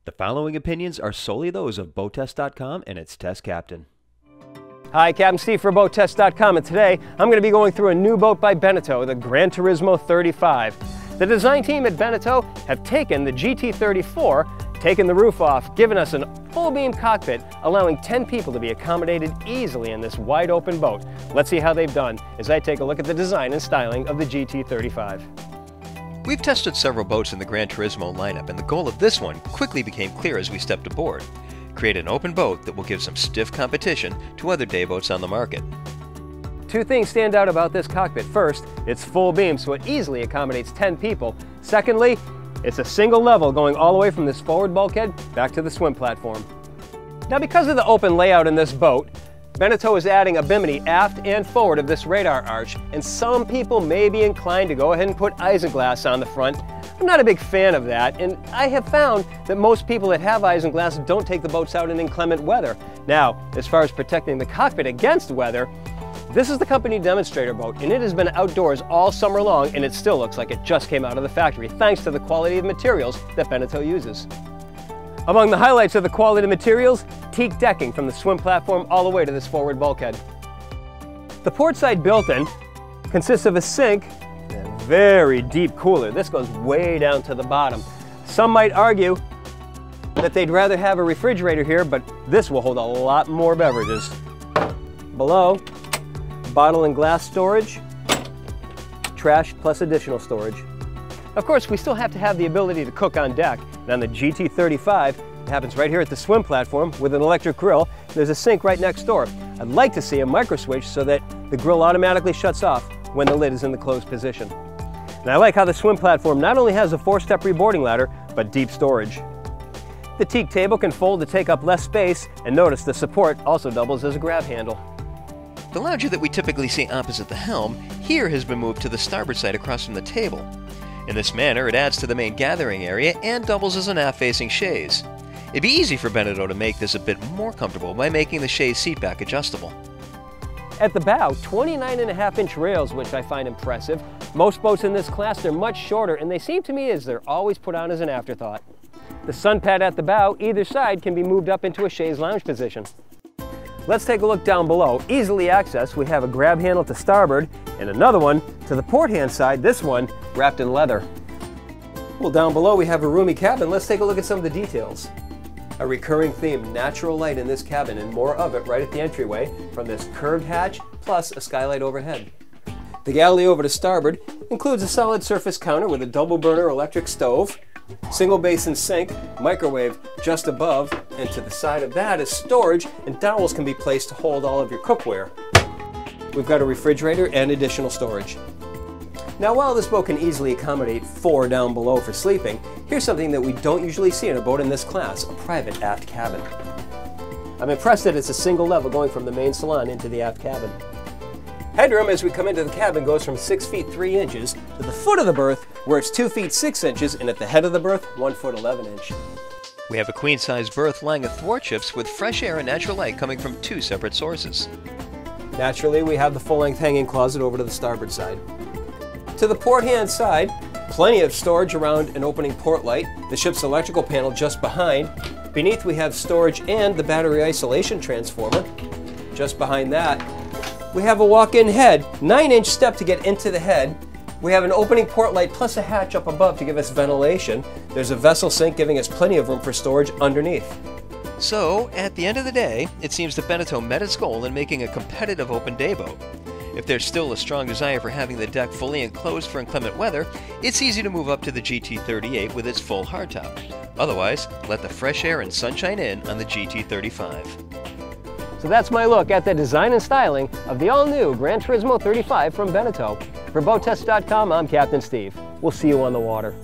The following opinions are solely those of BoatTest.com and its test captain. Hi, Captain Steve for BoatTest.com, and today I'm going to be going through a new boat by Beneteau, the Gran Turismo 35. The design team at Beneteau have taken the GT34, taken the roof off, given us a full beam cockpit, allowing 10 people to be accommodated easily in this wide open boat. Let's see how they've done as I take a look at the design and styling of the GT35. We've tested several boats in the Gran Turismo lineup, and the goal of this one quickly became clear as we stepped aboard. Create an open boat that will give some stiff competition to other day boats on the market. Two things stand out about this cockpit. First, it's full beam, so it easily accommodates 10 people. Secondly, it's a single level going all the way from this forward bulkhead back to the swim platform. Now, because of the open layout in this boat, Beneteau is adding a Bimini aft and forward of this radar arch, and some people may be inclined to go ahead and put isinglass on the front. I'm not a big fan of that, and I have found that most people that have isinglass don't take the boats out in inclement weather. Now, as far as protecting the cockpit against weather, this is the company demonstrator boat, and it has been outdoors all summer long, and it still looks like it just came out of the factory, thanks to the quality of materials that Beneteau uses. Among the highlights of the quality of materials, teak decking from the swim platform all the way to this forward bulkhead. The portside built-in consists of a sink and a very deep cooler. This goes way down to the bottom. Some might argue that they'd rather have a refrigerator here, but this will hold a lot more beverages. Below, bottle and glass storage, trash plus additional storage. Of course, we still have to have the ability to cook on deck. And on the GT35, it happens right here at the swim platform with an electric grill. There's a sink right next door. I'd like to see a micro switch so that the grill automatically shuts off when the lid is in the closed position. And I like how the swim platform not only has a 4-step reboarding ladder, but deep storage. The teak table can fold to take up less space, and notice the support also doubles as a grab handle. The lounger that we typically see opposite the helm here has been moved to the starboard side across from the table. In this manner, it adds to the main gathering area and doubles as an aft-facing chaise. It'd be easy for Beneteau to make this a bit more comfortable by making the chaise seat back adjustable. At the bow, 29.5-inch rails, which I find impressive. Most boats in this class are much shorter, and they seem to me as they're always put on as an afterthought. The sun pad at the bow, either side, can be moved up into a chaise lounge position. Let's take a look down below. Easily accessed, we have a grab handle to starboard and another one to the port hand side, this one wrapped in leather. Well, down below we have a roomy cabin. Let's take a look at some of the details. A recurring theme, natural light in this cabin, and more of it right at the entryway from this curved hatch plus a skylight overhead. The galley over to starboard includes a solid surface counter with a double burner electric stove, single basin sink, microwave just above, and to the side of that is storage, and dowels can be placed to hold all of your cookware. We've got a refrigerator and additional storage. Now, while this boat can easily accommodate 4 down below for sleeping, here's something that we don't usually see in a boat in this class, a private aft cabin. I'm impressed that it's a single level going from the main salon into the aft cabin. Headroom as we come into the cabin goes from 6 feet 3 inches to the foot of the berth, where it's 2 feet 6 inches, and at the head of the berth, 1 foot 11 inch. We have a queen-size berth lying athwartships with fresh air and natural light coming from 2 separate sources. Naturally, we have the full-length hanging closet over to the starboard side. To the port hand side, plenty of storage around an opening port light, the ship's electrical panel just behind. Beneath we have storage and the battery isolation transformer. Just behind that, we have a walk-in head, 9-inch step to get into the head. We have an opening port light plus a hatch up above to give us ventilation. There's a vessel sink giving us plenty of room for storage underneath. So, at the end of the day, it seems that Beneteau met its goal in making a competitive open day boat. If there's still a strong desire for having the deck fully enclosed for inclement weather, it's easy to move up to the GT38 with its full hardtop. Otherwise, let the fresh air and sunshine in on the GT35. So that's my look at the design and styling of the all-new Gran Turismo 35 from Beneteau. For BoatTest.com, I'm Captain Steve. We'll see you on the water.